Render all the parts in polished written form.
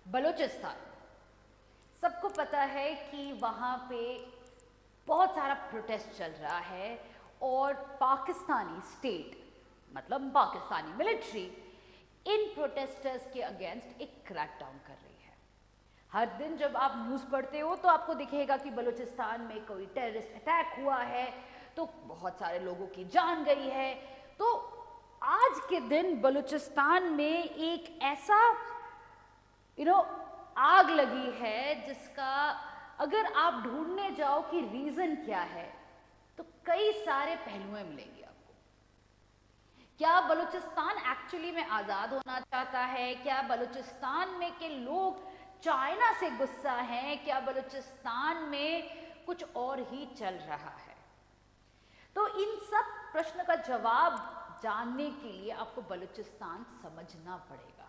बलूचिस्तान, सबको पता है कि वहाँ पे बहुत सारा प्रोटेस्ट चल रहा है और पाकिस्तानी स्टेट मतलब पाकिस्तानी मिलिट्री इन प्रोटेस्टर्स के अगेंस्ट एक क्रैकडाउन कर रही है। हर दिन जब आप न्यूज़ पढ़ते हो तो आपको दिखेगा कि बलूचिस्तान में कोई टेररिस्ट अटैक हुआ है, तो बहुत सारे लोगों की जान गई है। तो आज के दिन बलूचिस्तान में एक ऐसा आग लगी है जिसका अगर आप ढूंढने जाओ कि रीजन क्या है तो कई सारे पहलुएं मिलेंगे आपको। क्या बलूचिस्तान एक्चुअली में आजाद होना चाहता है? क्या बलूचिस्तान में के लोग चाइना से गुस्सा हैं? क्या बलूचिस्तान में कुछ और ही चल रहा है? तो इन सब प्रश्न का जवाब जानने के लिए आपको बलूचिस्तान समझना पड़ेगा।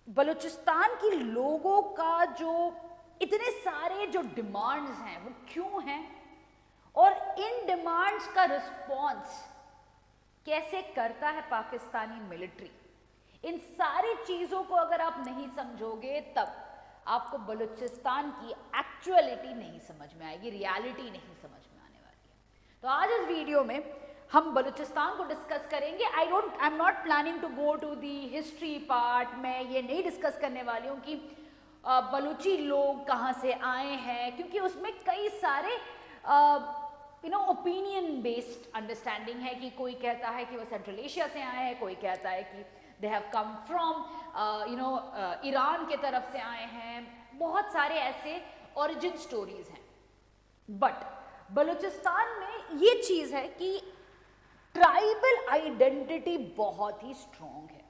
बलूचिस्तान के लोगों का जो इतने सारे जो डिमांड्स हैं वो क्यों हैं और इन डिमांड्स का रिस्पॉन्स कैसे करता है पाकिस्तानी मिलिट्री, इन सारी चीज़ों को अगर आप नहीं समझोगे तब आपको बलूचिस्तान की एक्चुअलिटी नहीं समझ में आएगी, रियलिटी नहीं समझ में आने वाली है। तो आज इस वीडियो में हम बलूचिस्तान को डिस्कस करेंगे। I am not planning to go to the history part. मैं ये नहीं डिस्कस करने वाली हूँ कि बलूची लोग कहाँ से आए हैं, क्योंकि उसमें कई सारे ओपिनियन बेस्ड अंडरस्टैंडिंग है कि कोई कहता है कि वो सेंट्रल एशिया से आए हैं, कोई कहता है कि they have come from Iran के तरफ से आए हैं। बहुत सारे ऐसे ओरिजिन स्टोरीज हैं। बट बलूचिस्तान में ये चीज़ है कि ट्राइबल आइडेंटिटी बहुत ही स्ट्रॉन्ग है।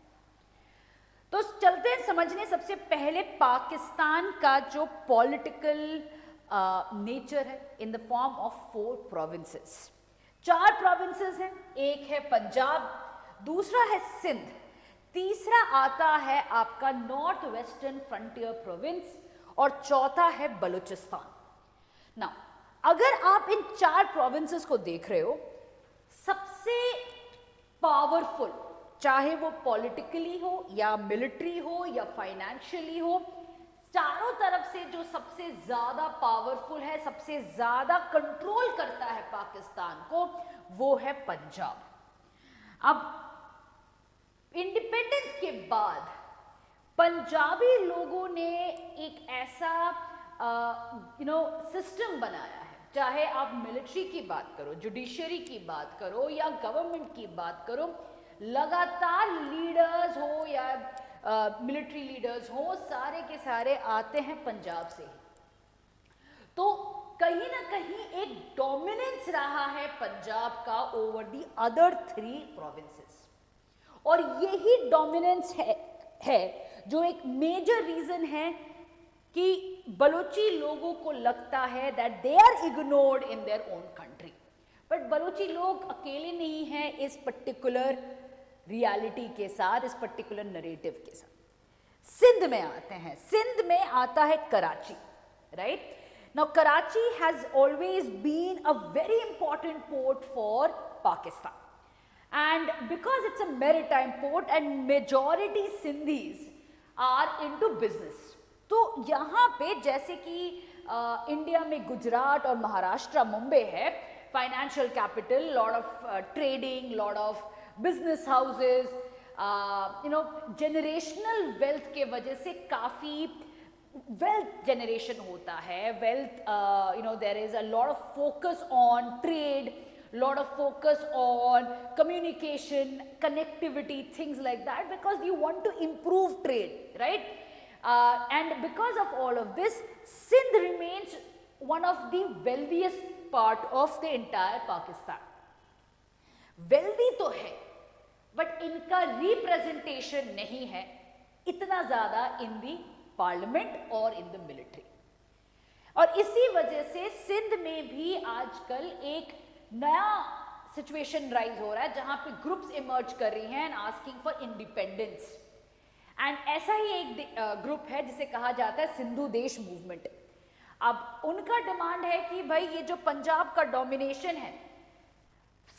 तो चलते हैं समझने सबसे पहले पाकिस्तान का जो पॉलिटिकल नेचर है in the form of 4 provinces. 4 provinces हैं। एक है पंजाब, दूसरा है सिंध, तीसरा आता है आपका नॉर्थ वेस्टर्न फ्रंटियर प्रोविंस और चौथा है बलूचिस्तान। नाउ अगर आप इन 4 प्रोविंसेस को देख रहे हो, सबसे पावरफुल, चाहे वो पॉलिटिकली हो या मिलिट्री हो या फाइनेंशियली हो, चारों तरफ से जो सबसे ज्यादा पावरफुल है, सबसे ज्यादा कंट्रोल करता है पाकिस्तान को, वो है पंजाब। अब इंडिपेंडेंस के बाद पंजाबी लोगों ने एक ऐसा सिस्टम बनाया है, चाहे आप मिलिट्री की बात करो, जुडिशरी की बात करो या गवर्नमेंट की बात करो, लगातार लीडर्स हो या मिलिट्री लीडर्स हो, सारे के सारे आते हैं पंजाब से ही। तो कहीं ना कहीं एक डोमिनेंस रहा है पंजाब का ओवर दी अदर 3 प्रोविंसेस, और यही डोमिनेंस है जो एक मेजर रीजन है कि बलूची लोगों को लगता है that they are ignored in their own country. But Balochi लोग अकेले नहीं हैं इस पर्टिकुलर रियलिटी के साथ, इस पर्टिकुलर नरेटिव के साथ। सिंध में आते हैं। सिंध में आता है Karachi, right? Now Karachi has always been a very important port for Pakistan, and because it's a maritime port and majority Sindhis are into business. तो यहाँ पे जैसे कि इंडिया में गुजरात और महाराष्ट्र, मुंबई है financial capital, lot of trading, lot of business houses, generational wealth के वजह से काफ़ी वेल्थ जनरेशन होता है। Wealth, there is a lot of focus on trade, lot of focus on communication, connectivity, things like that, because you want to improve trade, right? And because of all of this, Sindh remains one of the wealthiest part of the entire Pakistan. Wealthy तो है, but इनका representation नहीं है इतना ज़्यादा in the parliament और in the military। और इसी वजह से सिंध में भी आजकल एक नया सिचुएशन राइज हो रहा है जहां पे ग्रुप्स इमर्ज कर रही हैं and asking for independence. And ऐसा ही एक ग्रुप है जिसे कहा जाता है सिंधु देश मूवमेंट। अब उनका डिमांड है कि भाई ये जो पंजाब का डोमिनेशन है,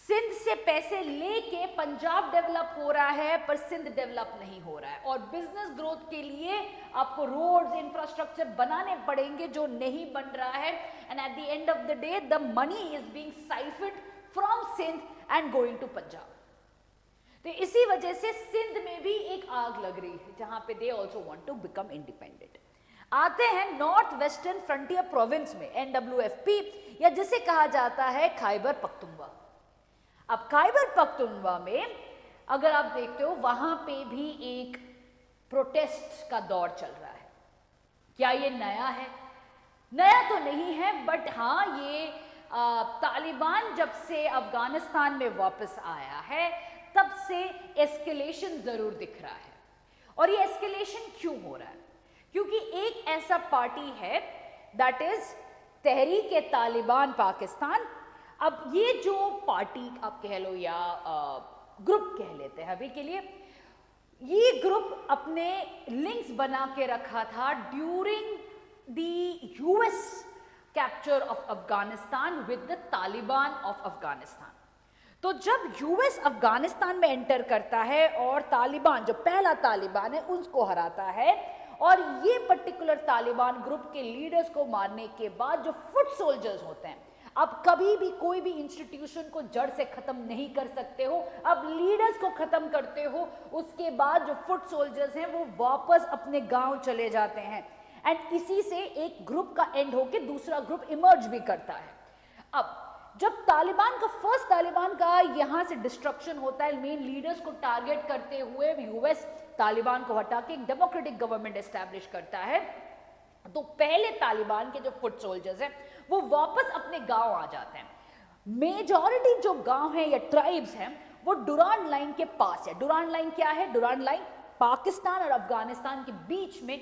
सिंध से पैसे लेके पंजाब डेवलप हो रहा है पर सिंध डेवलप नहीं हो रहा है, और बिजनेस ग्रोथ के लिए आपको रोड्स इंफ्रास्ट्रक्चर बनाने पड़ेंगे जो नहीं बन रहा है, and at the end of the day the money is being siphoned from Sindh and going to Punjab. तो इसी वजह से सिंध में भी एक आग लग रही है जहां पे they also want to become independent. आते हैं नॉर्थ वेस्टर्न फ्रंटियर प्रोविंस में, NWFP, या जिसे कहा जाता है खैबर पख्तूनख्वा। अब खैबर पख्तूनख्वा में अगर आप देखते हो वहां पे भी एक प्रोटेस्ट का दौर चल रहा है। क्या ये नया है? नया तो नहीं है, बट हाँ ये तालिबान जब से अफगानिस्तान में वापस आया है तब से एस्केलेशन जरूर दिख रहा है। और ये एस्केलेशन क्यों हो रहा है? क्योंकि एक ऐसा पार्टी है दैट इज तहरीक-ए-तालिबान पाकिस्तान। अब ये जो पार्टी आप कह लो या ग्रुप कह लेते हैं अभी के लिए, ये ग्रुप अपने लिंक्स बना के रखा था during the US capture of Afghanistan with the Taliban of Afghanistan. तो जब US अफगानिस्तान में एंटर करता है और तालिबान, जो पहला तालिबान है, उसको हराता है, और ये पर्टिकुलर तालिबान ग्रुप के लीडर्स को मारने के बाद जो फुट सोल्जर्स होते हैं, अब कभी भी कोई भी इंस्टीट्यूशन को जड़ से खत्म नहीं कर सकते हो, अब लीडर्स को खत्म करते हो, उसके बाद जो फुट सोल्जर्स हैं वो वापस अपने गांव चले जाते हैं, एंड इसी से एक ग्रुप का एंड होके दूसरा ग्रुप इमर्ज भी करता है। अब जब तालिबान का फर्स्ट तालिबान का यहां से डिस्ट्रक्शन होता है, मेन लीडर्स को टारगेट करते हुए US तालिबान को हटा के एक डेमोक्रेटिक गवर्नमेंट एस्टैब्लिश करता है, तो पहले तालिबान के जो फुट सोल्जर्स हैं वो वापस अपने गांव आ जाते हैं। मेजॉरिटी जो गांव हैं या ट्राइब्स हैं वो डुरांड लाइन के पास है। डुरांड लाइन क्या है? डुरांड लाइन पाकिस्तान और अफगानिस्तान के बीच में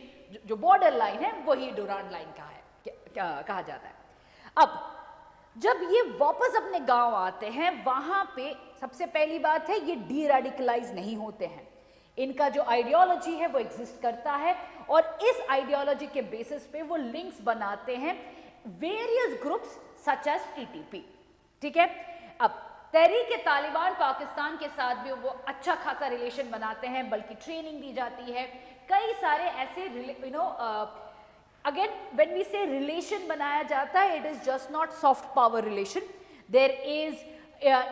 जो बॉर्डर लाइन है वही डुरांड लाइन का है, कहा जाता है। अब जब ये वापस अपने गांव आते हैं, वहां पे सबसे पहली बात है ये डी रेडिकलाइज नहीं होते हैं, इनका जो आइडियोलॉजी है वो एग्जिस्ट करता है, और इस आइडियोलॉजी के बेसिस पे वो लिंक्स बनाते हैं various groups such as TTP। ठीक है, अब तहरीक-ए-तालिबान पाकिस्तान के साथ भी वो अच्छा खासा रिलेशन बनाते हैं, बल्कि ट्रेनिंग दी जाती है, कई सारे ऐसे again when we say relation बनाया जाता है, it is just not soft power relation, there is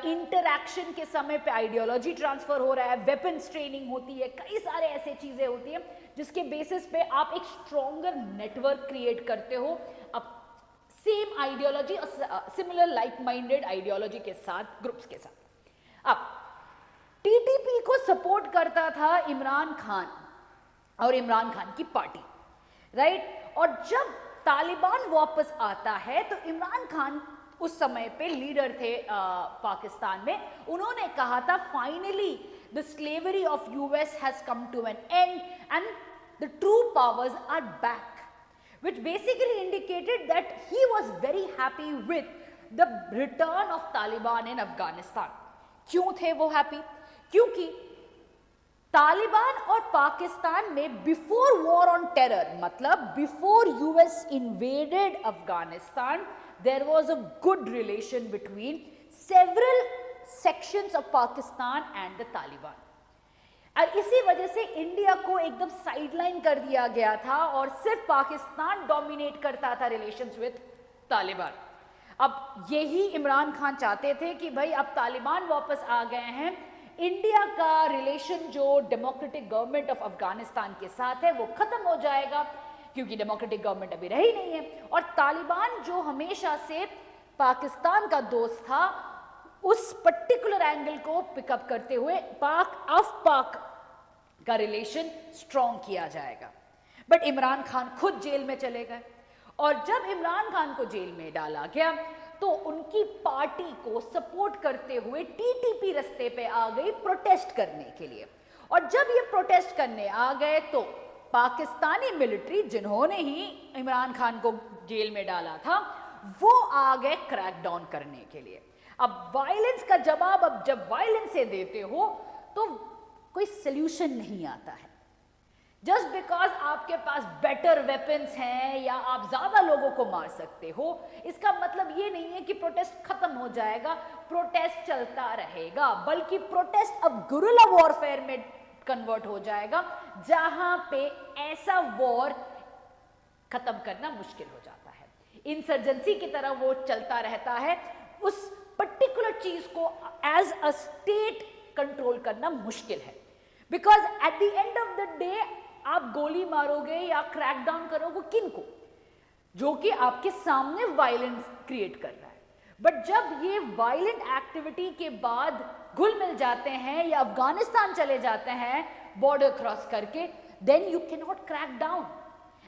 interaction के समय पे आइडियोलॉजी ट्रांसफर हो रहा है, वेपन्स ट्रेनिंग होती है, कई सारे ऐसे चीजें होती हैं जिसके बेसिस पे आप एक स्ट्रॉन्गर नेटवर्क क्रिएट करते हो अब सेम आइडियोलॉजी और सिमिलर लाइक माइंडेड आइडियोलॉजी के साथ, ग्रुप्स के साथ। अब TTP को सपोर्ट करता था इमरान खान और इमरान खान की पार्टी, राइट? और जब तालिबान वापस आता है तो इमरान खान उस समय पे लीडर थे पाकिस्तान में, उन्होंने कहा था finally the slavery of US has come to an end and the true powers are back, which basically indicated that he was very happy with the return of Taliban in Afghanistan. क्यों थे वो happy? क्योंकि तालिबान और पाकिस्तान में before war on terror, मतलब before US invaded Afghanistan, there was a good relation between several sections of Pakistan and the Taliban. और इसी वजह से इंडिया को एकदम साइडलाइन कर दिया गया था और सिर्फ पाकिस्तान डोमिनेट करता था रिलेशंस विद तालिबान। अब यही इमरान खान चाहते थे कि भाई अब तालिबान वापस आ गए हैं, इंडिया का रिलेशन जो डेमोक्रेटिक गवर्नमेंट ऑफ अफगानिस्तान के साथ है वो खत्म हो जाएगा, क्योंकि डेमोक्रेटिक गवर्नमेंट अभी रही नहीं है, और तालिबान जो हमेशा से पाकिस्तान का दोस्त था उस पर्टिकुलर एंगल को पिकअप करते हुए पाक का रिलेशन स्ट्रॉन्ग किया जाएगा। बट इमरान खान खुद जेल में चले गए, और जब इमरान खान को जेल में डाला गया तो उनकी पार्टी को सपोर्ट करते हुए TTP रस्ते पे आ गई प्रोटेस्ट करने के लिए, और जब ये प्रोटेस्ट करने आ गए तो पाकिस्तानी मिलिट्री जिन्होंने ही इमरान खान को जेल में डाला था वो आ गए क्रैकडाउन करने के लिए। अब वायलेंस का जवाब अब जब वायलेंस से देते हो तो कोई सल्यूशन नहीं आता है, जस्ट बिकॉज आपके पास बेटर वेपन्स हैं या आप ज्यादा लोगों को मार सकते हो, इसका मतलब ये नहीं है कि प्रोटेस्ट खत्म हो जाएगा, प्रोटेस्ट चलता रहेगा, बल्कि प्रोटेस्ट अब गुरिल्ला वॉरफेयर में कन्वर्ट हो जाएगा, जहां पे ऐसा वॉर खत्म करना मुश्किल हो जाता है। इंसर्जेंसी की तरह वो चलता रहता है, उस पर्टिकुलर चीज को एज अ स्टेट कंट्रोल करना मुश्किल है, because at the end of the day आप गोली मारोगे या क्रैकडाउन करोगे किन को? जो कि आपके सामने वायलेंस क्रिएट कर रहा है। बट जब ये वायलेंट एक्टिविटी के बाद घुल मिल जाते हैं या अफगानिस्तान चले जाते हैं बॉर्डर क्रॉस करके, then you can not crack down.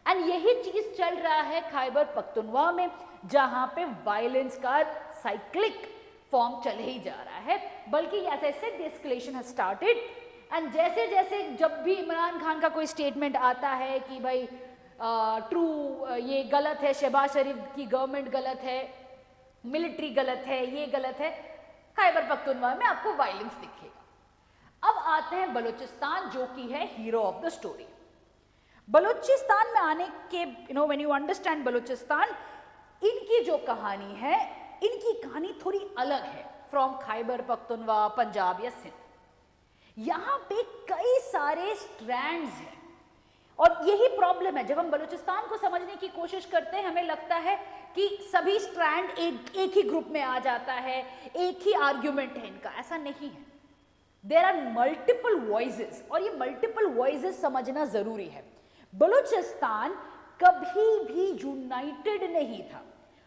And यही चीज चल रहा है खैबर पख्तूनख्वा में, जहां पे वायलेंस का साइक्लिक फॉर्म चल ही जा रहा है, बल्कि as I said the escalation has started. And जैसे जैसे जब भी इमरान खान का कोई स्टेटमेंट आता है कि भाई ये गलत है, शहबाज शरीफ की गवर्नमेंट गलत है, मिलिट्री गलत है, ये गलत है, खैबर पख्तूनख्वा में आपको वायलेंस दिखेगा। अब आते हैं बलूचिस्तान, जो कि है hero of the story. Balochistan में आने के व्हेन यू अंडरस्टैंड बलूचिस्तान, इनकी जो कहानी है, इनकी कहानी थोड़ी अलग है फ्रॉम खैबर पख्तूनख्वा, पंजाब या सिंध। यहां पे कई सारे स्ट्रैंड्स हैं और यही प्रॉब्लम है। जब हम बलूचिस्तान को समझने की कोशिश करते हैं, हमें लगता है कि सभी स्ट्रैंड एक ही ग्रुप में आ जाता है, एक ही आर्ग्यूमेंट है इनका। ऐसा नहीं है, देयर आर मल्टीपल वॉइसेस, और ये मल्टीपल वॉइसेस समझना जरूरी है। बलूचिस्तान कभी भी यूनाइटेड नहीं था,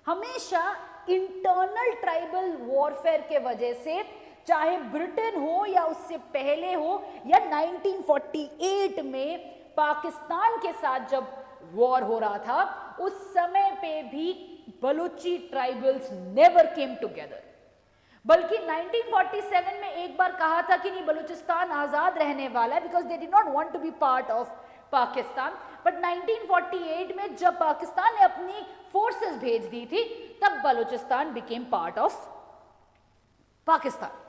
हमेशा इंटरनल ट्राइबल वॉरफेयर के वजह से, चाहे ब्रिटेन हो या उससे पहले हो या 1948 में पाकिस्तान के साथ जब वॉर हो रहा था, उस समय पे भी Balochi tribals never came together. बल्कि 1947 में एक बार कहा था कि नहीं, बलूचिस्तान आजाद रहने वाला है, because they did not want to be part of Pakistan. But 1948 में जब पाकिस्तान ने अपनी फोर्सेस भेज दी थी, तब Balochistan became part of Pakistan.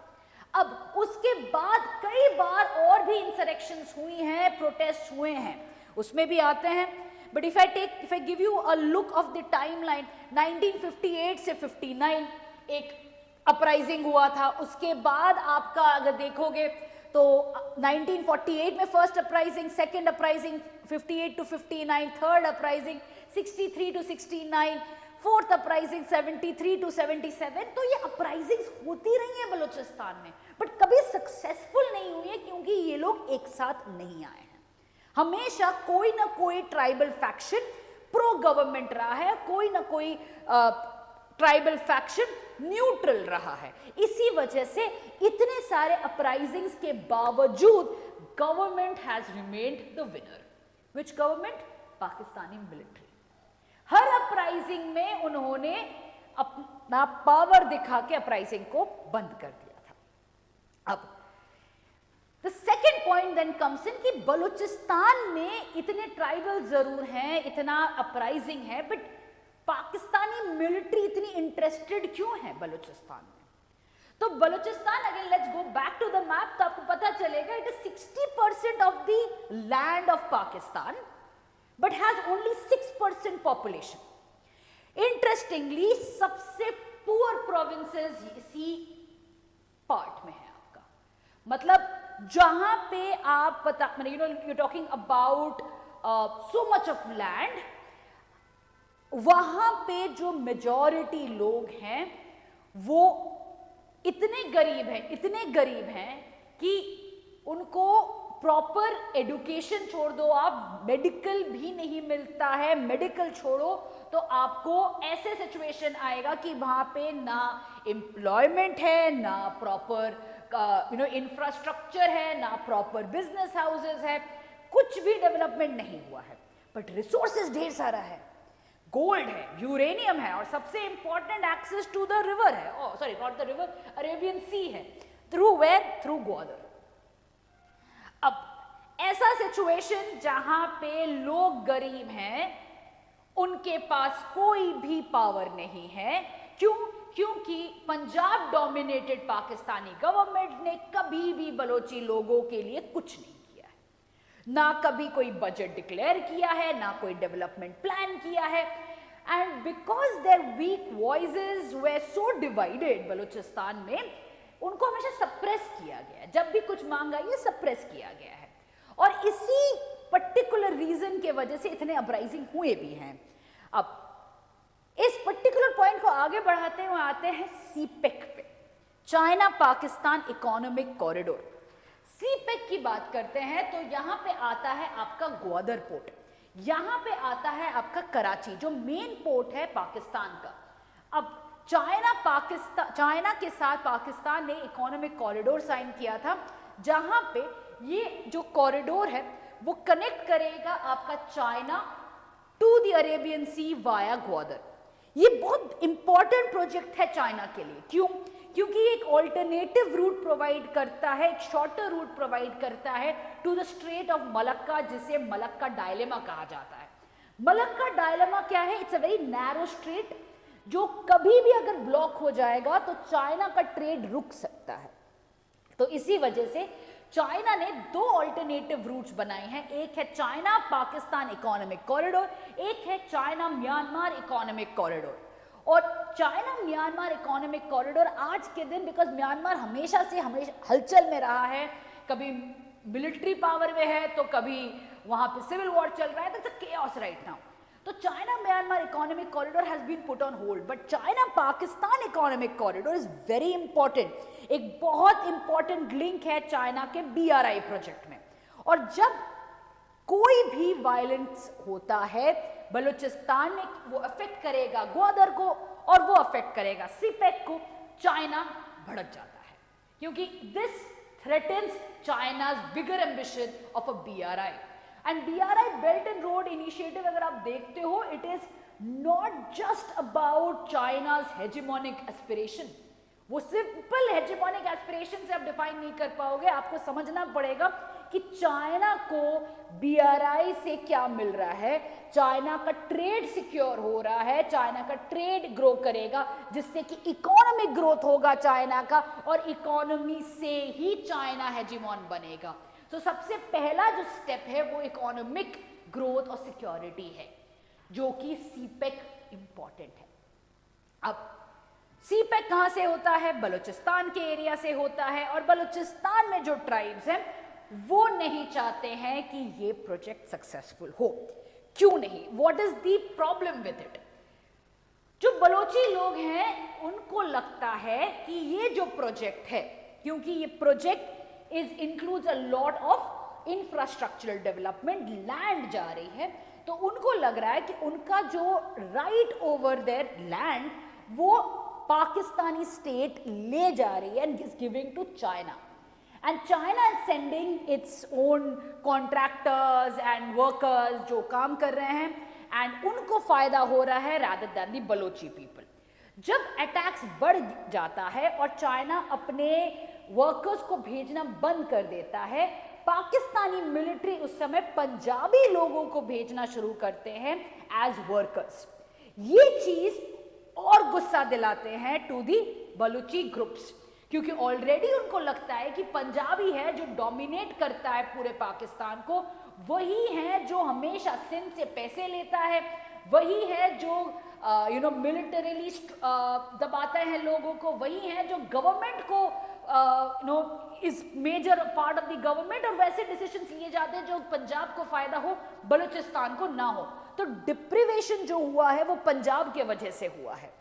अब उसके बाद कई बार और भी इंसरेक्शंस हुई हैं, प्रोटेस्ट हुए हैं, उसमें भी आते हैं। But if I give you a look of the timeline, 1958 से 59 एक अपराइजिंग हुआ था। उसके बाद आपका अगर देखोगे तो 1948 में first uprising, second uprising 58 to 59, third uprising 63 to 69, fourth uprising 73 to 77। तो ये अपराइजिंग्स होती रही हैं बलूचिस्तान में, बट कभी सक्सेसफुल नहीं हुई है, क्योंकि ये लोग एक साथ नहीं आए हैं। हमेशा कोई ना कोई ट्राइबल फैक्शन प्रो गवर्नमेंट रहा है, कोई ना कोई ट्राइबल फैक्शन न्यूट्रल रहा है। इसी वजह से इतने सारे अपराइजिंग्स के बावजूद government has remained the winner. Which government? Pakistani military. Her uprising में उन्होंने अपना पावर दिखा के अपराइजिंग को बंद कर दिया था। अब the second point then comes in कि बलूचिस्तान में इतने ट्राइबल जरूर हैं, इतना अपराइजिंग है, बट पाकिस्तानी मिलिट्री इतनी इंटरेस्टेड क्यों है बलूचिस्तान में? तो Balochistan, again let's go back to the map, तो आपको पता चलेगा it is 60% of the land of Pakistan, but has only 6% population. Interestingly, सबसे poor provinces इसी part में है आपका। मतलब जहां पे आप पता, you're talking about so much of land, वहां पे जो मेजॉरिटी लोग हैं वो इतने गरीब हैं कि उनको प्रॉपर एजुकेशन छोड़ दो, आप मेडिकल भी नहीं मिलता है। मेडिकल छोड़ो तो आपको ऐसे सिचुएशन आएगा कि वहां पे ना एम्प्लॉयमेंट है, ना प्रॉपर इंफ्रास्ट्रक्चर है, ना प्रॉपर बिजनेस हाउसेस है, कुछ भी डेवलपमेंट नहीं हुआ है। बट रिसोर्सेज ढेर सारा है, गोल्ड है, यूरेनियम है, और सबसे important access to the river है, sorry not the river, Arabian sea है, थ्रू वेयर? थ्रू ग्वादर। अब ऐसा सिचुएशन जहां पे लोग गरीब हैं, उनके पास कोई भी पावर नहीं है। क्यों? क्योंकि पंजाब डोमिनेटेड पाकिस्तानी गवर्नमेंट ने कभी भी बलोची लोगों के लिए कुछ नहीं किया है। ना कभी कोई बजट डिक्लेयर किया है, ना कोई डेवलपमेंट प्लान किया है। And because there week voices way so divided, Balochistan में उनको हमेशा सप्रेस किया गया है, जब भी कुछ मांग आई है सप्रेस किया गया है, और इसी पर्टिकुलर रीजन के वजह से इतने अपराइजिंग हुए भी हैं। अब इस पर्टिकुलर पॉइंट को आगे बढ़ाते हुए आते हैं सीपेक पे, China Pakistan economic corridor. CPEC की बात करते हैं तो यहां पे आता है आपका ग्वादर पोर्ट, यहां पे आता है आपका कराची जो मेन पोर्ट है पाकिस्तान का। अब चाइना के साथ पाकिस्तान ने इकोनॉमिक कॉरिडोर साइन किया था, जहां पे ये जो कॉरिडोर है वो कनेक्ट करेगा आपका China to the Arabian sea via Gwadar. ये बहुत इंपॉर्टेंट प्रोजेक्ट है चाइना के लिए। क्यों? क्योंकि एक ऑल्टरनेटिव रूट प्रोवाइड करता है, एक शॉर्टर रूट प्रोवाइड करता है to the strait of Malacca, जिसे मलक्का डायलेमा कहा जाता है। मलक्का डायलेमा क्या है? It's a very narrow strait जो कभी भी अगर ब्लॉक हो जाएगा तो चाइना का ट्रेड रुक सकता है। तो इसी वजह से चाइना ने दो ऑल्टरनेटिव रूट्स बनाए हैं, एक है चाइना पाकिस्तान इकोनॉमिक कॉरिडोर, एक है चाइना म्यांमार इकोनॉमिक कॉरिडोर। और चाइना म्यांमार इकोनॉमिक कॉरिडोर आज के दिन, बिकॉज म्यांमार हमेशा हलचल में रहा है, कभी मिलिट्री पावर में है तो कभी वहां पे सिविल वॉर चल रहा है, तो it's a chaos right now. तो China Myanmar economic corridor has been put on hold, but China Pakistan economic corridor is very important. एक बहुत इंपॉर्टेंट लिंक है चाइना के BRI प्रोजेक्ट में। और जब कोई भी वायलेंस होता है बलूचिस्तान में, वो अफेक्ट करेगा ग्वादर को और वो अफेक्ट करेगा सीपेक को, चाइना भड़क जाता है, क्योंकि this threatens China's bigger ambition of a BRI। And BRI belt and road initiative अगर आप देखते हो, it is not just about China's hegemonic aspiration. वो सिंपल हेजेमोनिक एस्पिरेशन से आप डिफाइन नहीं कर पाओगे, आपको समझना पड़ेगा कि चाइना को BRI से क्या मिल रहा है। चाइना का ट्रेड सिक्योर हो रहा है, चाइना का ट्रेड ग्रो करेगा, जिससे कि इकोनॉमिक ग्रोथ होगा चाइना का, और इकोनॉमी से ही चाइना हेजेमोन बनेगा। तो सबसे पहला जो स्टेप है वो इकोनॉमिक ग्रोथ और सिक्योरिटी है, जो कि सीपेक इंपॉर्टेंट है। अब सीपेक कहां से होता है? बलूचिस्तान के एरिया से होता है, और बलूचिस्तान में जो ट्राइब्स हैं वो नहीं चाहते हैं कि ये प्रोजेक्ट सक्सेसफुल हो। क्यों नहीं? What is the problem with it? जो बलोची लोग हैं उनको लगता है कि ये जो प्रोजेक्ट है, क्योंकि ये project includes a lot of infrastructural development, land जा रही है, तो उनको लग रहा है कि उनका जो राइट ओवर देयर लैंड वो पाकिस्तानी स्टेट ले जा रही है and is giving to China, and China is sending its own contractors and workers जो काम कर रहे हैं, एंड उनको फायदा हो रहा है rather than the Balochi people. जब अटैक्स बढ़ जाता है और चाइना अपने वर्कर्स को भेजना बंद कर देता है, पाकिस्तानी मिलिट्री उस समय पंजाबी लोगों को भेजना शुरू करते हैं एज वर्कर्स। ये चीज और गुस्सा दिलाते हैं टू दी बलूची ग्रुप्स, क्योंकि ऑलरेडी उनको लगता है कि पंजाबी है जो डोमिनेट करता है पूरे पाकिस्तान को, वही है जो हमेशा सिंध से पैसे लेता है, वही है जो मिलिटरीली दबाता है लोगों को, वही है जो गवर्नमेंट को is major part of the government, और वैसे डिसीजंस लिए जाते हैं जो पंजाब को फायदा हो, बलूचिस्तान को ना हो। तो डिप्रिवेशन जो हुआ है वो पंजाब के वजह से हुआ है,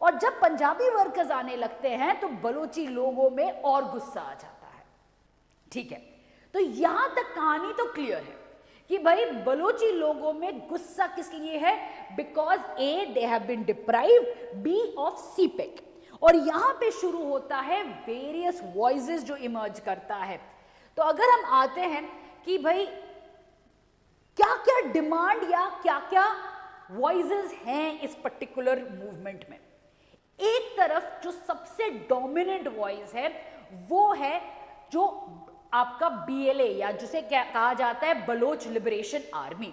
और जब पंजाबी वर्कर्स आने लगते हैं तो बलूची लोगों में और गुस्सा आ जाता है। ठीक है, तो यहां तक कहानी तो क्लियर है कि भाई बलूची लोगों में गुस्सा किस लिए है, because A they have been deprived, B of CPEC. और यहां पे शुरू होता है वेरियस वॉइसेस जो इमर्ज करता है। तो अगर हम आते हैं कि भाई क्या क्या डिमांड या क्या क्या वॉइसेस हैं इस पर्टिकुलर मूवमेंट में, एक तरफ जो सबसे डोमिनेंट वॉइस है वो है जो आपका BLA या जिसे क्या कहा जाता है, बलोच लिबरेशन आर्मी।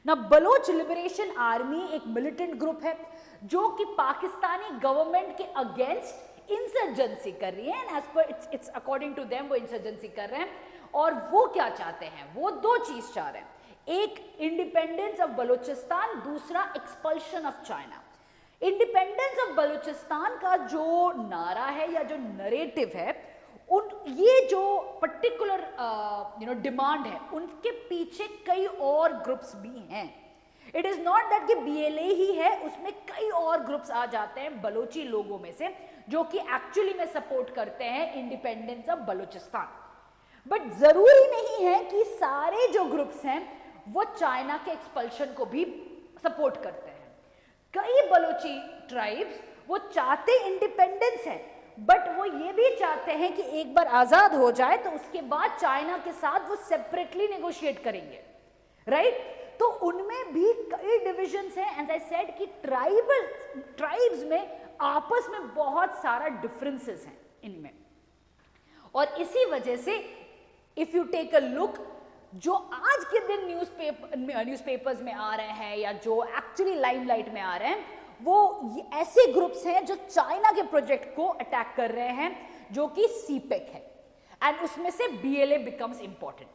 ना बलोच लिबरेशन आर्मी एक मिलिटेंट ग्रुप है जो कि पाकिस्तानी गवर्नमेंट के अगेंस्ट इंसर्जेंसी कर रही है, and as per it's according to them वो इंसर्जेंसी कर रहे हैं। और वो क्या चाहते हैं, वो दो चीज चाह रहे हैं, एक इंडिपेंडेंस ऑफ बलूचिस्तान, दूसरा expulsion of China. Independence of Balochistan का जो नारा है या जो नरेटिव है, उन ये जो पर्टिकुलर डिमांड है, उनके पीछे कई और ग्रुप्स भी हैं। इट इज नॉट दैट कि बीएलए ही है, उसमें कई और ग्रुप्स आ जाते हैं बलोची लोगों में से जो कि एक्चुअली में सपोर्ट करते हैं इंडिपेंडेंस ऑफ बलूचिस्तान। बट जरूरी नहीं है कि सारे जो ग्रुप्स हैं वो चाइना के एक्सपल्शन को भी सपोर्ट करते हैं। कई बलोची ट्राइब्स वो चाहते इंडिपेंडेंस है, बट वो ये भी चाहते हैं कि एक बार आजाद हो जाए तो उसके बाद चाइना के साथ वो सेपरेटली नेगोशिएट करेंगे, राइट? तो उनमें भी कई डिविजन्स हैं। एज आई सेड कि ट्राइब्स में आपस में बहुत सारा डिफरेंसेस हैं इनमें, और इसी वजह से if you take a look, जो आज के दिन न्यूज़पेपर्स में आ रहे हैं या जो एक्चुअली लाइमलाइट में आ रहे हैं, वो ऐसे ग्रुप्स हैं जो चाइना के प्रोजेक्ट को अटैक कर रहे हैं, जो कि सीपेक है, एंड उसमें से BLA becomes important.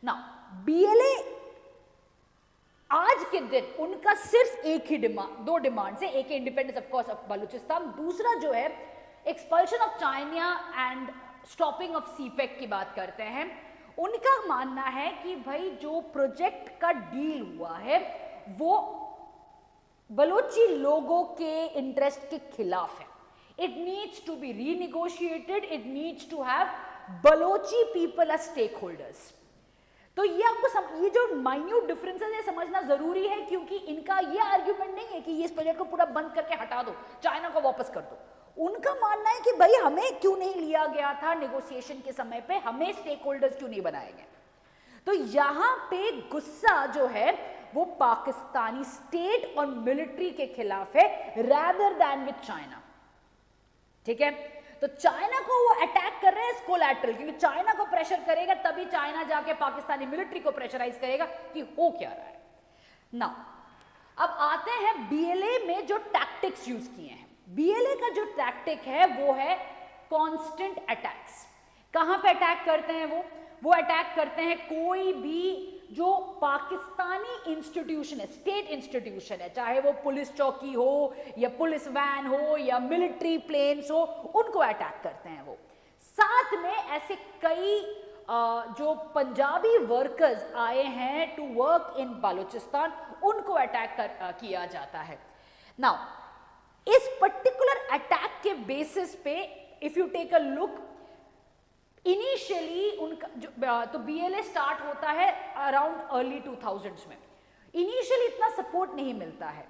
Now BLA आज के दिन उनका सिर्फ एक ही दो डिमांड्स है, एक है independence of course of Balochistan, दूसरा जो है expulsion of China and stopping of CPEC की बात करते हैं। उनका मानना है कि भाई जो प्रोजेक्ट का डील हुआ है वो बलोची लोगों के इंटरेस्ट के खिलाफ है। It needs to be renegotiated, it needs to have Balochi people as stakeholders. तो ये आपको ये जो माइन्यूट डिफरेंसेस है समझना जरूरी है, क्योंकि इनका ये आर्ग्यूमेंट नहीं है कि ये इस प्रोजेक्ट को पूरा बंद करके हटा दो, चाइना को वापस कर दो। उनका मानना है कि भाई हमें क्यों नहीं लिया गया था नेगोशिएशन के समय पे, हमें स्टेक होल्डर्स क्यों नहीं बनाए गए। तो यहां पे गुस्सा जो है वो पाकिस्तानी स्टेट और मिलिट्री के खिलाफ है, रादर देन विद चाइना। ठीक है, तो चाइना को वो अटैक कर रहे हैं कोलैटरल, क्योंकि चाइना को प्रेशर करेगा तभी चाइना जाके पाकिस्तानी मिलिट्री को प्रेशराइज करेगा कि हो क्या रहा है। नाउ अब आते हैं बीएलए में जो टैक्टिक्स यूज किए हैं। बीएलए का जो टैक्टिक है वो है कांस्टेंट अटैक्स। कहां पे अटैक करते हैं वो अटैक करते हैं कोई भी जो पाकिस्तानी इंस्टीट्यूशन है, स्टेट इंस्टीट्यूशन है, चाहे वो पुलिस चौकी हो या पुलिस वैन हो या मिलिट्री प्लेन्स हो, उनको अटैक करते हैं वो। साथ में ऐसे कई जो पंजाबी वर्कर्स आए हैं टू वर्क इन बलूचिस्तान, उनको अटैक किया जाता है। नाउ इस पर्टिकुलर अटैक के बेसिस पे if you take a look, initially उनका तो बीएलए स्टार्ट होता है अराउंड अर्ली 2000s में। इनिशियली इतना सपोर्ट नहीं मिलता है,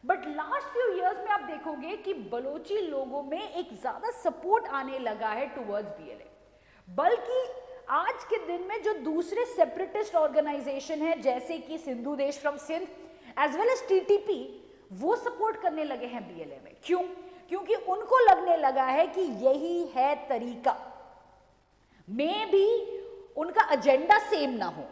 बट लास्ट फ्यू इयर्स में आप देखोगे कि बलोची लोगों में एक ज्यादा सपोर्ट आने लगा है टुवर्ड्स बीएलए। बल्कि आज के दिन में जो दूसरे सेपरेटिस्ट ऑर्गेनाइजेशन है जैसे कि Sindhu Desh from Sindh as well as TTP, वो सपोर्ट करने लगे हैं बीएलए में। क्यों? क्योंकि उनको लगने लगा है कि यही है तरीका। मे भी उनका एजेंडा सेम ना हो,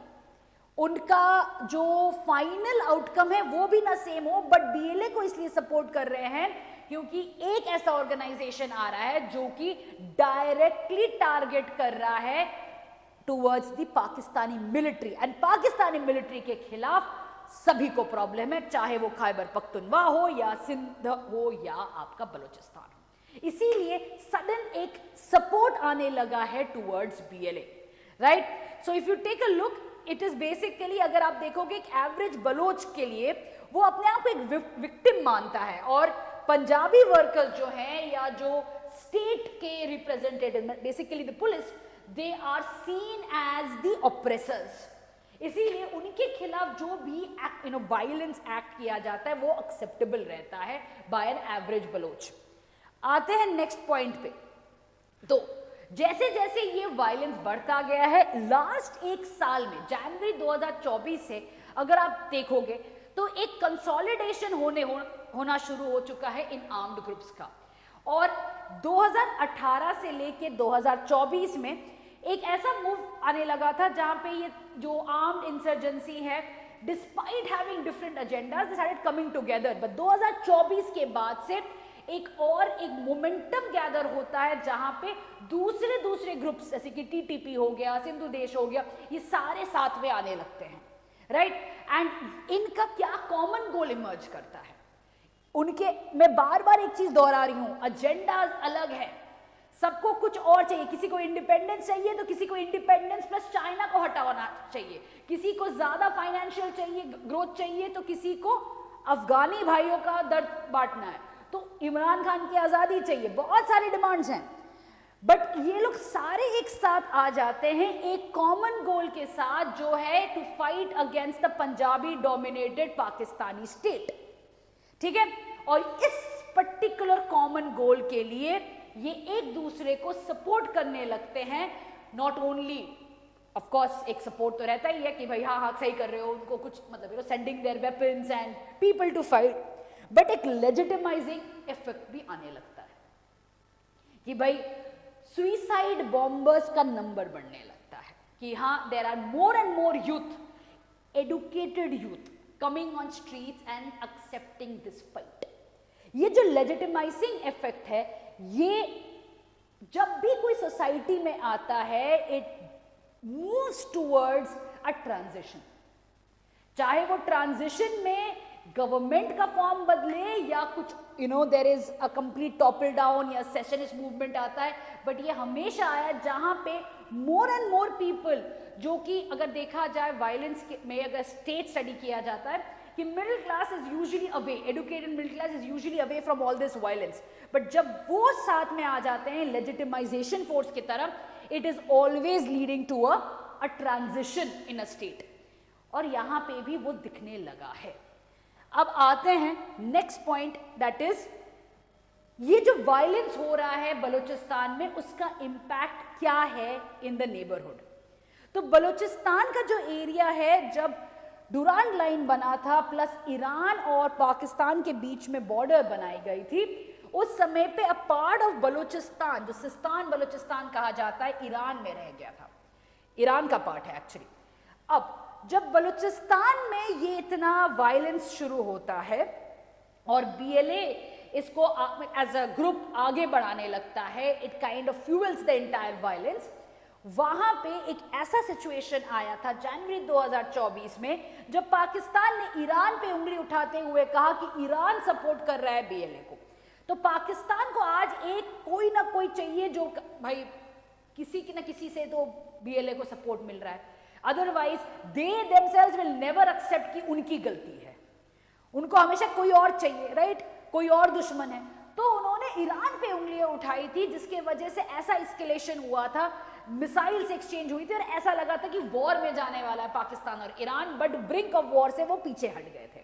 उनका जो फाइनल आउटकम है वो भी ना सेम हो, बट बीएलए को इसलिए सपोर्ट कर रहे हैं क्योंकि एक ऐसा ऑर्गेनाइजेशन आ रहा है जो कि डायरेक्टली टारगेट कर रहा है towards the Pakistani military, and Pakistani military के खिलाफ सभी को प्रॉब्लम है, चाहे वो खैबर पख्तूनख्वा हो या सिंध हो या आपका बलूचिस्तान हो। इसीलिए सडन एक सपोर्ट आने लगा है towards BLA, right? So if you take a look, it is basically, अगर आप देखोगे एक एवरेज बलोच के लिए वो अपने आप को एक विक्टिम मानता है, और पंजाबी वर्कर्स जो हैं या जो स्टेट के representative, basically the police, they are seen as the oppressors. इसीलिए उनके खिलाफ जो भी वायलेंस एक्ट किया जाता है वो एक्सेप्टेबल रहता है बाय एन एवरेज बलोच। आते हैं नेक्स्ट पॉइंट पे। तो जैसे जैसे ये वायलेंस बढ़ता गया है, लास्ट एक साल में जनवरी 2024 से अगर आप देखोगे तो एक कंसोलिडेशन होना शुरू हो चुका है इन आर्म्ड ग्रुप्स का, और 2018 से लेके 2024 में एक ऐसा मूव आने लगा था जहां पे ये जो आर्म्ड इंसर्जेंसी है, despite having different agendas, they started coming together. But 2024 के बाद से एक मोमेंटम गैदर होता है जहां पे दूसरे ग्रुप्स जैसे कि टीटीपी हो गया, सिंधु देश हो गया, ये सारे साथ में आने लगते हैं, राइट। एंड इनका क्या कॉमन गोल इमर्ज करता है, उनके, मैं बार बार एक चीज दोहरा रही हूं, एजेंडाज अलग है, सबको कुछ और चाहिए, किसी को इंडिपेंडेंस चाहिए तो किसी को इंडिपेंडेंस प्लस चाइना को हटाना चाहिए, किसी को ज्यादा फाइनेंशियल चाहिए, ग्रोथ चाहिए, तो किसी को अफगानी भाइयों का दर्द बांटना है, तो इमरान खान की आजादी चाहिए, बहुत सारी डिमांड्स हैं। बट ये लोग सारे एक साथ आ जाते हैं एक कॉमन गोल के साथ, जो है to fight against the Punjabi dominated Pakistani state, ठीक है। और इस पर्टिकुलर कॉमन गोल के लिए ये एक दूसरे को सपोर्ट करने लगते हैं। नॉट ओनली, ऑफ कोर्स एक सपोर्ट तो रहता ही है कि भाई हाँ सही कर रहे हो, उनको कुछ मतलब sending their weapons and people to fight, but एक लेजिटिमाइजिंग इफेक्ट भी आने लगता है कि भाई सुइसाइड बॉम्बर्स का नंबर बढ़ने लगता है कि हाँ there are more and more youth, educated youth coming on streets and accepting this fight. ये जो लेजिटिमाइजिंग इफेक्ट है, ये जब भी कोई सोसाइटी में आता है, it moves towards a transition, चाहे वो ट्रांजिशन में गवर्नमेंट का फॉर्म बदले या कुछ there is a complete topple down या सेशनिस्ट मूवमेंट आता है, बट ये हमेशा आया जहां पे मोर एंड मोर पीपल, जो कि अगर देखा जाए वायलेंस में अगर स्टेट स्टडी किया जाता है कि middle class is usually away, educated middle class is usually away from all this violence, but जब वो साथ में आ जाते हैं लेजिटिमाइजेशन फोर्स की तरफ, it is always leading to a transition in a state, और यहां पे भी वो दिखने लगा है। अब आते हैं नेक्स्ट पॉइंट, दैट इज ये जो वायलेंस हो रहा है बलूचिस्तान में, उसका इंपैक्ट क्या है इन द नेबरहुड। तो बलूचिस्तान का जो एरिया है, जब डुरांड लाइन बना था प्लस ईरान और पाकिस्तान के बीच में बॉर्डर बनाई गई थी, उस समय पे अ पार्ट ऑफ बलूचिस्तान, जो सिस्तान बलूचिस्तान कहा जाता है, ईरान में रह गया था, ईरान का पार्ट है एक्चुअली। अब जब बलूचिस्तान में ये इतना वायलेंस शुरू होता है और बीएलए इसको एज अ ग्रुप आगे बढ़ाने लगता है, it kind of fuels the entire violence. वहां पे एक ऐसा सिचुएशन आया था जनवरी 2024 में, जब पाकिस्तान ने ईरान पे उंगली उठाते हुए कहा कि ईरान सपोर्ट कर रहा है बीएलए को। तो पाकिस्तान को आज एक कोई ना कोई चाहिए जो भाई किसी न किसी से तो बीएलए को सपोर्ट मिल रहा है, otherwise they themselves will never accept कि उनकी गलती है, उनको हमेशा कोई और चाहिए, राइट, कोई और दुश्मन है। तो उन्होंने ईरान पे उंगलियां उठाई थी, जिसके वजह से ऐसा एस्केलेशन हुआ था, मिसाइल्स एक्सचेंज हुई थी और ऐसा लगा था कि वॉर में जाने वाला है पाकिस्तान और Iran, but brink of war से वो पीछे हट गए थे।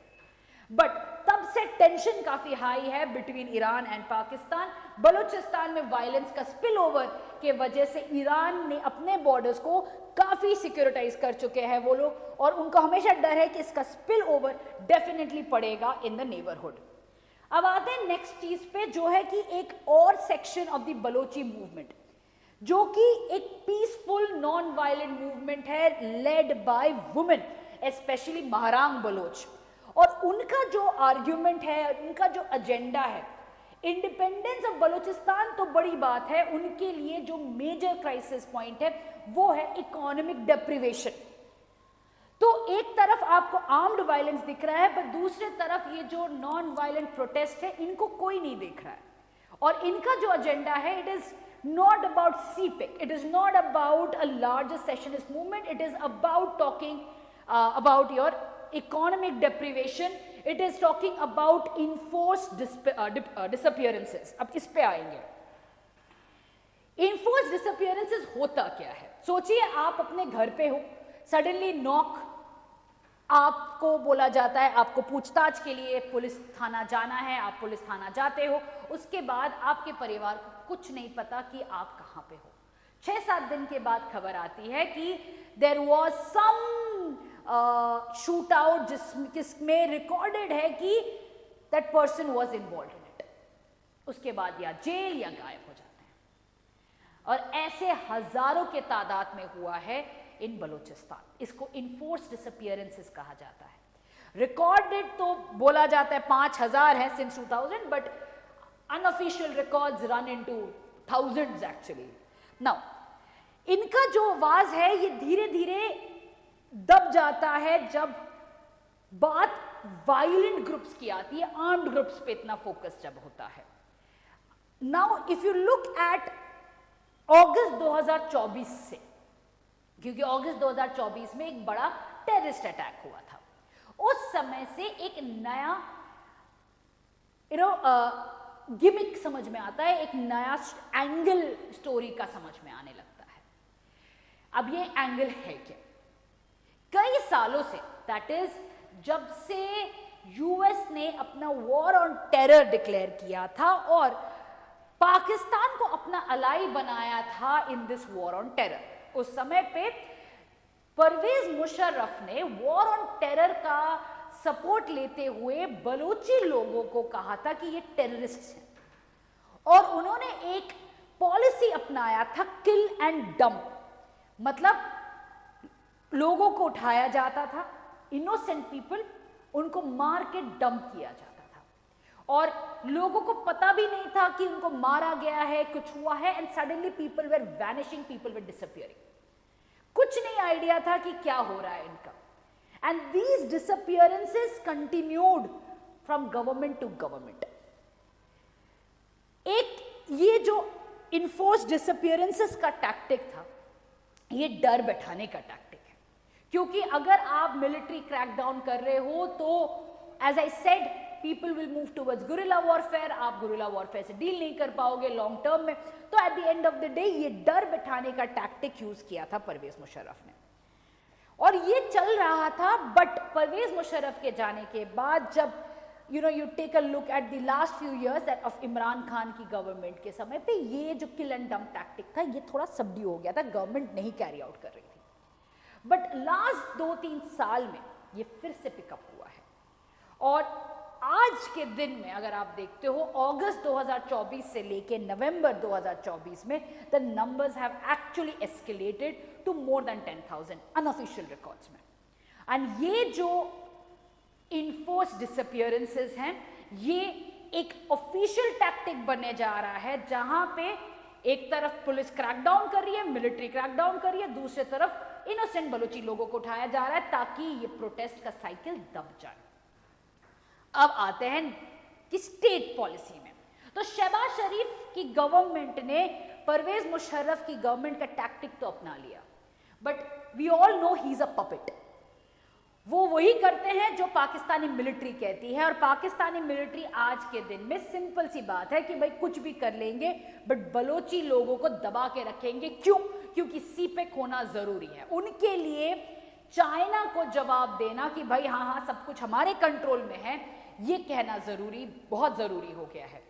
बट तब से टेंशन काफी हाई है between Iran and Pakistan. Balochistan में वायलेंस का स्पिल ओवर के वजह से ईरान ने अपने बॉर्डर्स को काफी सिक्योरिटाइज कर चुके हैं वो लोग, और उनको हमेशा डर है कि इसका स्पिल ओवर डेफिनेटली पड़ेगा इन द नेबरहुड। अब आते हैं नेक्स्ट चीज पे, जो है कि एक और section of the Balochi movement, जो कि एक पीसफुल नॉन वायलेंट मूवमेंट है, led by women, specially Mahrang Baloch. और उनका जो आर्ग्यूमेंट है, उनका जो एजेंडा है, इंडिपेंडेंस ऑफ बलूचिस्तान तो बड़ी बात है, उनके लिए जो मेजर क्राइसिस पॉइंट है वो है इकोनॉमिक डेप्रिवेशन। तो एक तरफ आपको आर्म्ड वायलेंस दिख रहा है, पर दूसरे तरफ ये जो नॉन वायलेंट प्रोटेस्ट है, इनको कोई नहीं देख रहा है। और इनका जो एजेंडा है, it is not about CPEC, it is not about a larger secessionist movement, it is about talking about your economic deprivation, it is talking about enforced disappearances। अब इस पे आएंगे। enforced disappearances होता क्या है? सोचिए आप अपने घर पे हो, सडनली नॉक, आपको बोला जाता है आपको पूछताछ के लिए पुलिस थाना जाना है, आप पुलिस थाना जाते हो, उसके बाद आपके परिवार को कुछ नहीं पता कि आप कहाँ पे हो। 6-7 दिन के बाद खबर आती है कि there was some shoot out जिसमें रिकॉर्डेड है कि that person was involved in it. उसके बाद या जेल या गायब हो जाते हैं, और ऐसे हजारों के तादाद में हुआ है इन बलूचिस्तान। इसको इन्फोर्स डिसअपीयरेंसेस कहा जाता है। रिकॉर्डेड तो बोला जाता है 5000 है since 2000, but Unofficial records run into thousands actually. Now, इनका जो आवाज है ये धीरे धीरे दब जाता है जब बात वायलेंट ग्रुप्स की आती है, आर्म्ड ग्रुप्स पे इतना फोकस जब होता है. Now if you look at August 2024 से, क्योंकि अगस्त 2024 में एक बड़ा टेररिस्ट अटैक हुआ था, उस समय से एक नया गिमिक समझ में आता है, एक नया एंगल स्टोरी का समझ में आने लगता है. अब ये एंगल है क्या? कई सालों से, दैट इज जब से यूएस ने अपना वॉर ऑन टेरर डिक्लेयर किया था और पाकिस्तान को अपना अलाई बनाया था in this war on terror, उस समय पे परवेज मुशर्रफ ने वॉर ऑन टेरर का सपोर्ट लेते हुए बलूची लोगों को कहा था कि ये टेररिस्ट हैं, और उन्होंने एक पॉलिसी अपनाया था किल एंड डंप. मतलब लोगों को उठाया जाता था, इनोसेंट पीपल, उनको मार के डंप किया जाता था, और लोगों को पता भी नहीं था कि उनको मारा गया है, कुछ हुआ है, and suddenly people were vanishing, people were disappearing. कुछ नहीं आइडिया था कि क्या हो रहा है इनका. And these disappearances continued from government to government. एक ये जो इन्फोर्स डिसअपियरेंसेस का टैक्टिक था, ये डर बैठाने का टैक्टिक है, क्योंकि अगर आप मिलिट्री क्रैकडाउन कर रहे हो तो as I said people will move towards guerrilla warfare. आप गुरिल्ला वॉरफेयर से डील नहीं कर पाओगे लॉन्ग टर्म में. तो at the end of the day ये डर बैठाने का टैक्टिक यूज किया था परवेज मुशर्रफ ने, और ये चल रहा था. बट परवेज मुशर्रफ के जाने के बाद जब you take a look at the last few years that of Imran Khan की गवर्नमेंट के समय पे ये जो किल एंड डंप टैक्टिक था ये थोड़ा सबड्यू हो गया था, गवर्नमेंट नहीं कैरी आउट कर रही थी. बट लास्ट 2-3 साल में ये फिर से पिकअप हुआ है, और आज के दिन में अगर आप देखते हो अगस्त 2024 से लेके नवंबर 2024 में the numbers have actually escalated to more than 10,000 unofficial records में. एंड ये जो इन्फोर्स डिसअपियरेंसेस हैं, ये एक ऑफिशियल टैक्टिक बनने जा रहा है, जहां पे एक तरफ पुलिस क्रैकडाउन कर रही है, मिलिट्री क्रैकडाउन कर रही है, दूसरी तरफ इनोसेंट बलूची लोगों को उठाया जा रहा है ताकि ये प्रोटेस्ट का साइकिल दब जाए. अब आते हैं कि स्टेट पॉलिसी में. तो शहबाज शरीफ की गवर्नमेंट ने परवेज मुशर्रफ की गवर्नमेंट का टैक्टिक तो अपना लिया, but we all know he is a puppet. वो वही करते हैं जो पाकिस्तानी मिलिट्री कहती है, और पाकिस्तानी मिलिट्री आज के दिन में सिंपल सी बात है कि भाई कुछ भी कर लेंगे बट बलोची लोगों को दबा के रखेंगे. क्यों? क्योंकि सीपेक होना जरूरी है. उनके लिए चाइना को जवाब देना कि भाई हाँ हाँ सब कुछ हमारे कंट्रोल में है, ये कहना जरूरी, बहुत जरूरी हो गया है.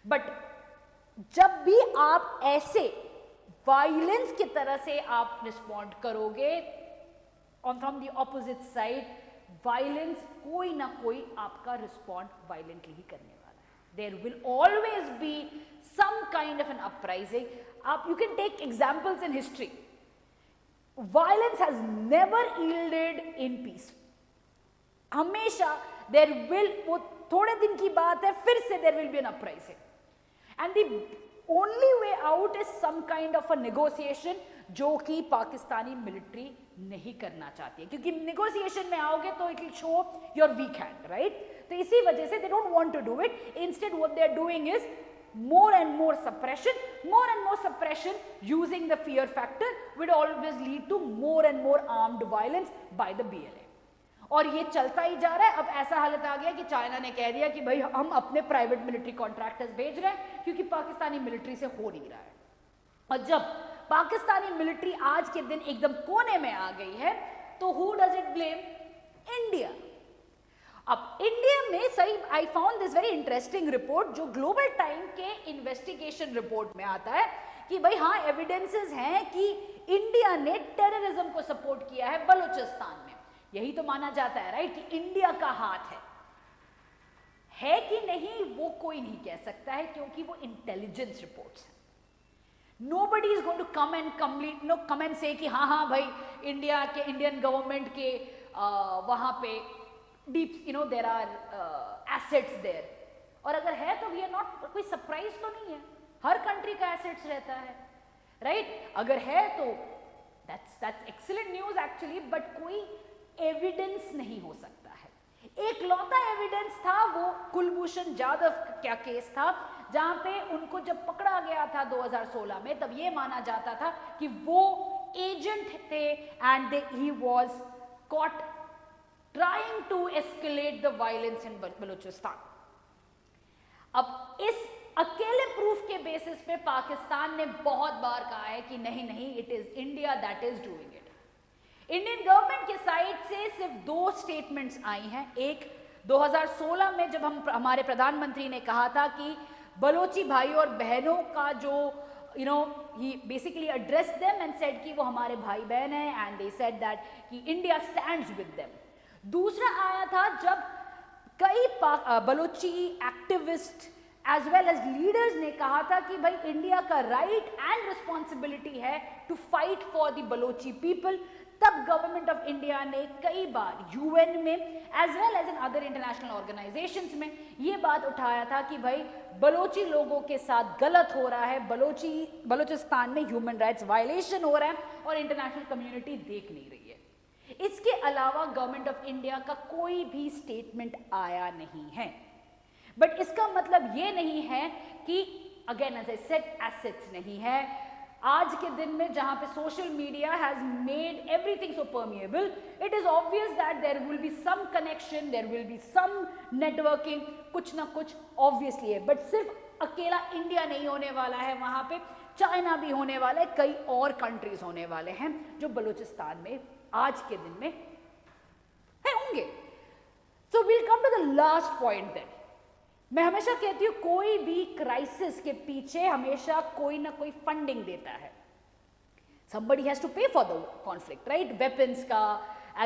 बट जब भी आप ऐसे वायलेंस की तरह से आप रिस्पॉन्ड करोगे on from the opposite side, violence कोई ना कोई आपका रिस्पॉन्ड वायलेंटली ही करने वाला है. There will always be some kind of an uprising. You can take examples in history. Violence has never yielded in peace. हमेशा there will, वो थोड़े दिन की बात है, फिर से there will be an uprising. And the only way out is some kind of a negotiation, जो कि पाकिस्तानी मिलिट्री नहीं करना चाहती है, क्योंकि नेगोशिएशन में आओगे तो it will show your weak hand, right. तो इसी वजह से they don't want to do it. Instead what they are doing is more and more suppression using the fear factor would always lead to more and more armed violence by the BLA. और ये चलता ही जा रहा है. अब ऐसा हालत आ गया कि चाइना ने कह दिया कि भाई हम अपने प्राइवेट मिलिट्री कॉन्ट्रैक्टर्स भेज रहे हैं क्योंकि पाकिस्तानी मिलिट्री से हो नहीं रहा है. और जब पाकिस्तानी मिलिट्री आज के दिन एकदम कोने में आ गई है तो who does it blame? India. अब इंडिया में सही, I found this very interesting report जो ग्लोबल टाइम के इन्वेस्टिगेशन रिपोर्ट में आता है कि भाई हाँ एविडेंसेस हैं कि इंडिया ने टेररिज्म को सपोर्ट किया है बलूचिस्तान में. यही तो माना जाता है, राइट, कि इंडिया का हाथ है कि नहीं वो कोई नहीं कह सकता है क्योंकि वो इंटेलिजेंस रिपोर्ट्स हैं. Nobody is going to come and say कि हाँ हाँ भाई इंडिया के, इंडियन गवर्नमेंट के वहां पे deep, there are assets there. और अगर है तो वी आर नॉट, कोई सरप्राइज तो नहीं है, हर कंट्री का एसेट्स रहता है, राइट? अगर है तो that's excellent news actually, but कोई एविडेंस नहीं हो सकता है। एक लौता एविडेंस था वो कुलभूषण जाधव क्या केस था, जहां पे उनको जब पकड़ा गया था 2016 में, तब ये माना जाता था कि वो एजेंट थे and he was caught trying to escalate the violence in Balochistan. अब इस अकेले प्रूफ के बेसिस पे पाकिस्तान ने बहुत बार कहा है कि नहीं नहीं, it is India that is doing it. Indian government के साइड से सिर्फ 2 स्टेटमेंट्स आई हैं। एक 2016 में जब हमारे प्रधानमंत्री ने कहा था कि बलोची भाई और बहनों का जो ही basically address them and said कि वो हमारे भाई बहन हैं, एंड दे सेड दैट कि इंडिया स्टैंड्स विद देम। दूसरा आया था जब कई Balochi activist as well as leaders ने कहा था कि भाई इंडिया का राइट एंड रिस्पॉन्सिबिलिटी है to fight for the Balochi people. तब गवर्नमेंट ऑफ इंडिया ने कई बार यूएन में as well as in other international organisations में ये बात उठाया था कि भाई बलोची लोगों के साथ गलत हो रहा है, बलोचिस्तान में ह्यूमन राइट्स वायलेशन हो रहा है और इंटरनेशनल कम्युनिटी देख नहीं रही है। इसके अलावा गवर्नमेंट ऑफ इंडिया का कोई भी स्टेटमेंट आया नहीं है, बट इसका मतलब ये नहीं है कि again as I said assets नहीं है। आज के दिन में जहां पे social media has made everything so permeable, it is obvious that there will be some connection, there will be some networking, कुछ ना कुछ ऑब्वियसली है। बट सिर्फ अकेला इंडिया नहीं होने वाला है, वहां पे चाइना भी होने वाला है, कई और कंट्रीज होने वाले हैं जो बलूचिस्तान में आज के दिन में है होंगे। So will come to the last point then. मैं हमेशा कहती हूं कोई भी क्राइसिस के पीछे हमेशा कोई ना कोई फंडिंग देता है। somebody has to pay for the conflict, right? weapons का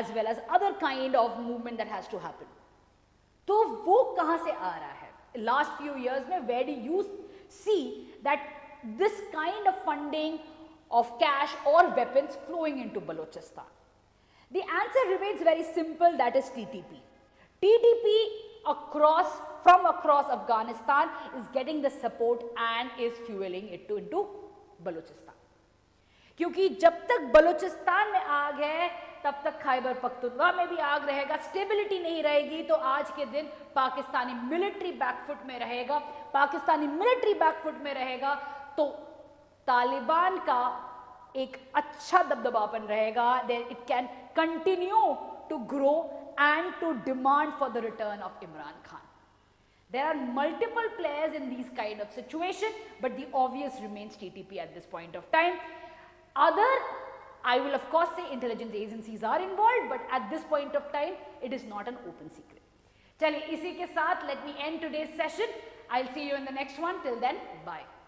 as well as other kind of movement that has to happen. तो वो कहां से आ रहा है? last few years में where do you see that this kind of funding of cash or weapons flowing into Balochistan? The answer remains very simple, that is TTP. TTP from across Afghanistan is getting the support and is fueling it into Balochistan. क्योंकि जब तक बलूचिस्तान में आग है तब तक खैबर पख्तूनख्वा में भी आग रहेगा। स्टेबिलिटी नहीं रहेगी तो आज के दिन पाकिस्तानी मिलिट्री बैकफुट में रहेगा। पाकिस्तानी मिलिट्री बैकफुट में रहेगा तो तालिबान का एक अच्छा दबदबापन रहेगा। It can continue to grow and to demand for the return of Imran Khan. There are multiple players in these kind of situation, but the obvious remains TTP at this point of time. I will of course say intelligence agencies are involved, but at this point of time, it is not an open secret. चलिए इसी के साथ let me end today's session. I'll see you in the next one. Till then, bye.